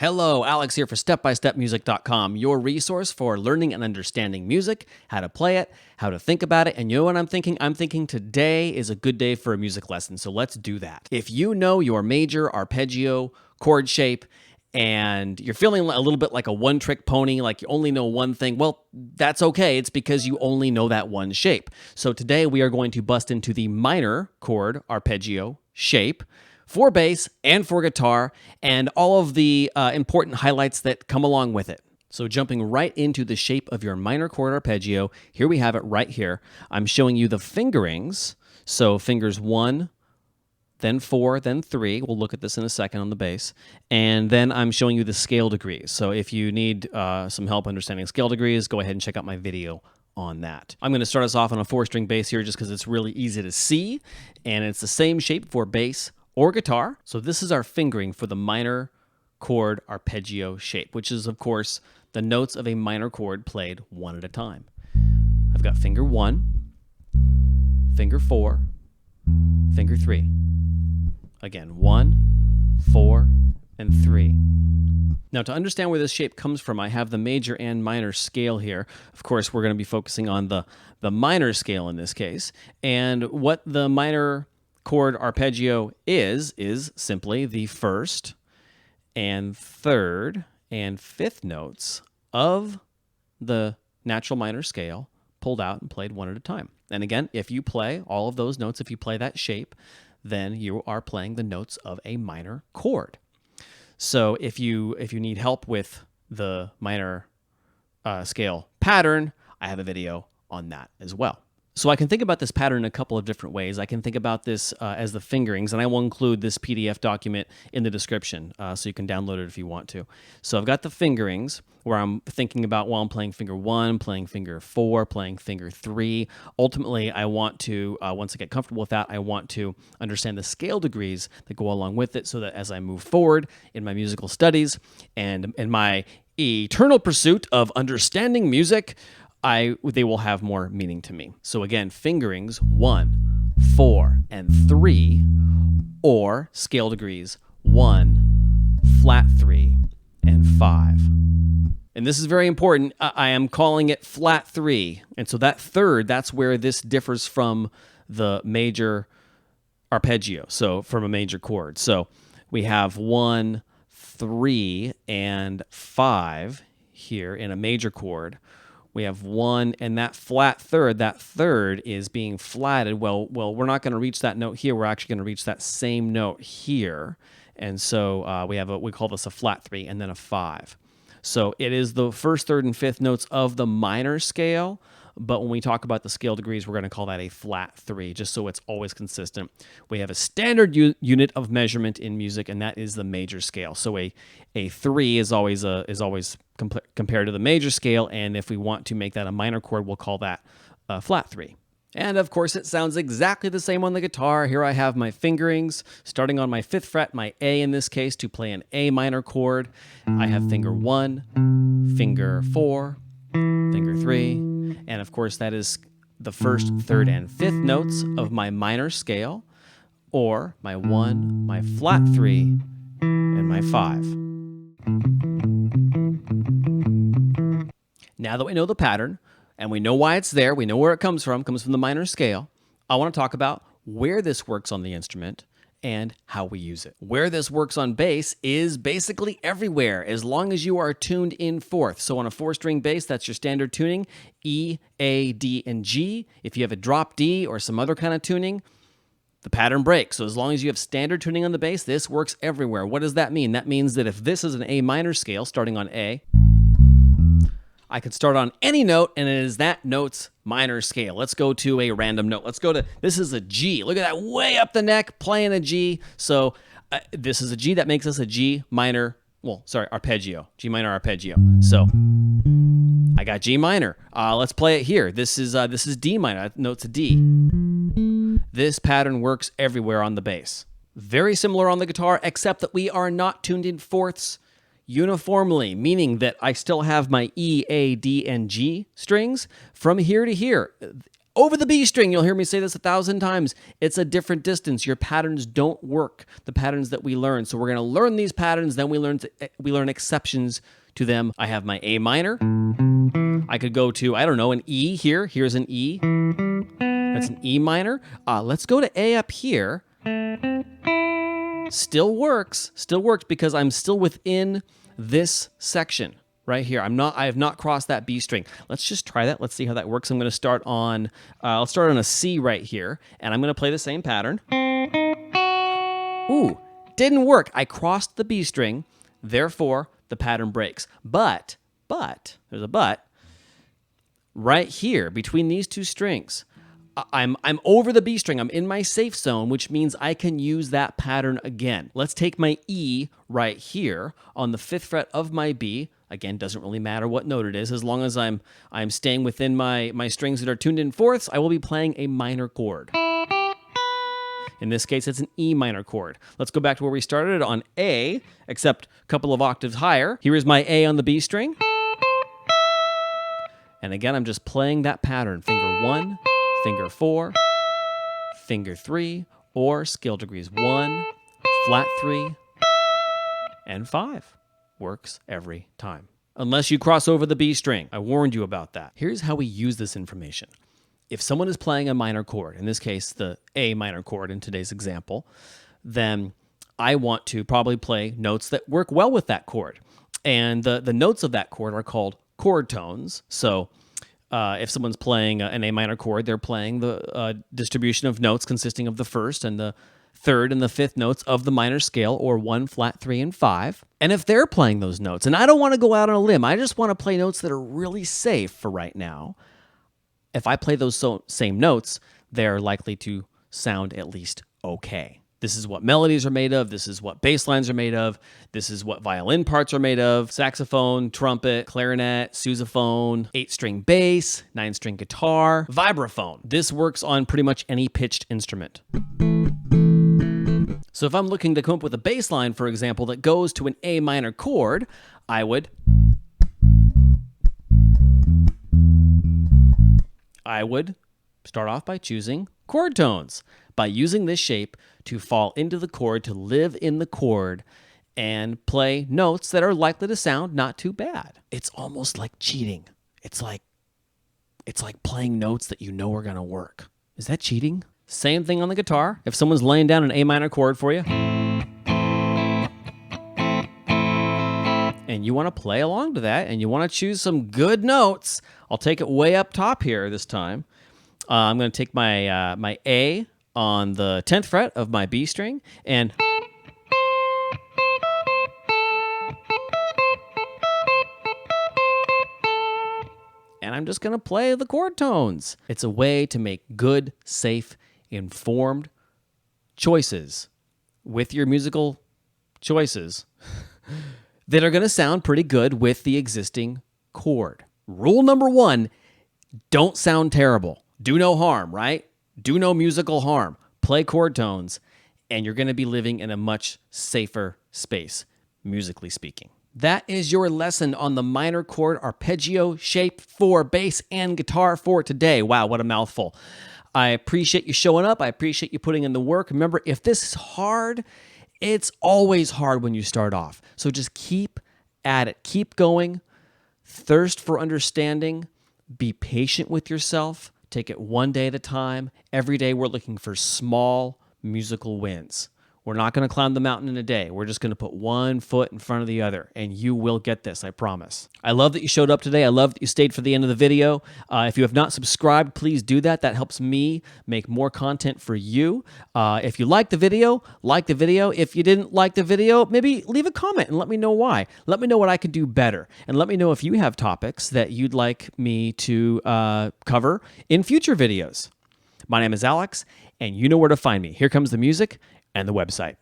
Hello, Alex here for StepByStepMusic.com, your resource for learning and understanding music, how to play it, how to think about it. And you know what I'm thinking? I'm thinking today is a good day for a music lesson, so let's do that. If you know your major, arpeggio, chord shape, and you're feeling a little bit like a one-trick pony, like you only know one thing, well, that's okay. It's because you only know that one shape. So today we are going to bust into the minor chord arpeggio shape for bass and for guitar, and all of the important highlights that come along with it. So jumping right into the shape of your minor chord arpeggio, here we have it right here. I'm showing you the fingerings. So fingers 1, then 4, then 3. We'll look at this in a second on the bass. And then I'm showing you the scale degrees. So if you need some help understanding scale degrees, go ahead and check out my video on that. I'm going to start us off on a 4-string bass here just because it's really easy to see. And it's the same shape for bass or guitar. So this is our fingering for the minor chord arpeggio shape, which is, of course, the notes of a minor chord played one at a time. I've got finger 1, finger 4, finger 3. Again, 1, 4, and 3. Now, to understand where this shape comes from, I have the major and minor scale here. Of course, we're going to be focusing on the minor scale in this case. And what the minor chord arpeggio is simply the first and third and fifth notes of the natural minor scale pulled out and played one at a time. And again, if you play all of those notes, if you play that shape, then you are playing the notes of a minor chord. So if you need help with the minor scale pattern, I have a video on that as well. So I can think about this pattern in a couple of different ways. I can think about this as the fingerings, and I will include this PDF document in the description, so you can download it if you want to. So I've got the fingerings, where I'm thinking about while I'm playing finger 1, playing finger 4, playing finger 3. Ultimately, I want to, once I get comfortable with that, I want to understand the scale degrees that go along with it, so that as I move forward in my musical studies and in my eternal pursuit of understanding music, they will have more meaning to me. So again, fingerings 1, 4, and 3, or scale degrees 1, flat 3, and 5. And this is very important. I am calling it flat 3. And so that third, that's where this differs from the major arpeggio, so from a major chord. So we have 1, 3, and 5 here in a major chord. We have 1, and that flat third, that third is being flatted. Well, we're not going to reach that note here. We're actually going to reach that same note here. And so we call this a flat 3 and then a 5. So it is the first, third, and fifth notes of the minor scale. But when we talk about the scale degrees, we're going to call that a flat 3, just so it's always consistent. We have a standard unit of measurement in music, and that is the major scale. So a 3 is always compared to the major scale, and if we want to make that a minor chord, we'll call that a flat 3. And of course, it sounds exactly the same on the guitar. Here I have my fingerings, starting on my 5th fret, my A in this case, to play an A minor chord. I have finger 1, finger 4, finger 3, and of course that is the first, third, and fifth notes of my minor scale, or my 1, my flat 3, and my 5. Now that we know the pattern, and we know why it's there, we know where it comes from the minor scale, I want to talk about where this works on the instrument and how we use it. Where this works on bass is basically everywhere, as long as you are tuned in fourth. So on a 4-string bass, that's your standard tuning, E, A, D, and G. If you have a drop D or some other kind of tuning, the pattern breaks. So as long as you have standard tuning on the bass, this works everywhere. What does that mean? That means that if this is an A minor scale, starting on A, I could start on any note, and it is that note's minor scale. Let's go to a random note. Let's go to, this is a G. Look at that, way up the neck, playing a G. So this is a G. That makes us a G minor, arpeggio. G minor arpeggio. So I got G minor. Let's play it here. This is D minor. That note's a D. This pattern works everywhere on the bass. Very similar on the guitar, except that we are not tuned in fourths uniformly, meaning that I still have my E, A, D, and G strings from here to here. over the B string. You'll hear me say this 1,000 times. It's a different distance. Your patterns don't work, the patterns that we learn. So we're going to learn these patterns, then we learn exceptions to them. I have my A minor. I could go to, I don't know, an E here. Here's an E. That's an E minor. Let's go to A up here. Still works because I'm still within this section right here. I have not crossed that B string. Let's just try that. Let's see how that works. I'm going to start on, I'll start on a C right here, and I'm going to play the same pattern. Ooh, didn't work. I crossed the B string, therefore the pattern breaks. But, there's a but, right here between these two strings, I'm over the B string. I'm in my safe zone, which means I can use that pattern again. Let's take my E right here on the 5th fret of my B. Again, doesn't really matter what note it is. As long as I'm staying within my strings that are tuned in fourths, I will be playing a minor chord. In this case, it's an E minor chord. Let's go back to where we started on A, except a couple of octaves higher. Here is my A on the B string. And again, I'm just playing that pattern. Finger 1, finger 4, finger 3, or scale degrees 1, flat 3, and 5. Works every time. Unless you cross over the B string. I warned you about that. Here's how we use this information. If someone is playing a minor chord, in this case, the A minor chord in today's example, then I want to probably play notes that work well with that chord. And the notes of that chord are called chord tones. So if someone's playing an A minor chord, they're playing the distribution of notes consisting of the first and the third and the fifth notes of the minor scale, or 1, flat 3, and 5. And if they're playing those notes, and I don't want to go out on a limb, I just want to play notes that are really safe for right now. If I play those same notes, they're likely to sound at least okay. This is what melodies are made of. This is what bass lines are made of. This is what violin parts are made of. Saxophone, trumpet, clarinet, sousaphone, 8-string bass, 9-string guitar, vibraphone. This works on pretty much any pitched instrument. So if I'm looking to come up with a bass line, for example, that goes to an A minor chord, I would start off by choosing chord tones, by using this shape to fall into the chord, to live in the chord, and play notes that are likely to sound not too bad. It's almost like cheating. It's like playing notes that you know are going to work. Is that cheating? Same thing on the guitar. If someone's laying down an A minor chord for you, and you want to play along to that, and you want to choose some good notes, I'll take it way up top here this time. I'm going to take my my A on the 10th fret of my B string, and I'm just going to play the chord tones. It's a way to make good, safe, informed choices with your musical choices that are going to sound pretty good with the existing chord. Rule number 1, don't sound terrible. Do no harm, right? Do no musical harm. Play chord tones, and you're going to be living in a much safer space, musically speaking. That is your lesson on the minor chord arpeggio shape for bass and guitar for today. Wow, what a mouthful. I appreciate you showing up. I appreciate you putting in the work. Remember, if this is hard, it's always hard when you start off. So just keep at it. Keep going. Thirst for understanding. Be patient with yourself. Take it one day at a time. Every day we're looking for small musical wins. We're not going to climb the mountain in a day. We're just going to put one foot in front of the other, and you will get this, I promise. I love that you showed up today. I love that you stayed for the end of the video. If you have not subscribed, please do that. That helps me make more content for you. If you liked the video, like the video. If you didn't like the video, maybe leave a comment and let me know why. Let me know what I could do better, and let me know if you have topics that you'd like me to cover in future videos. My name is Alex, and you know where to find me. Here comes the music and the website.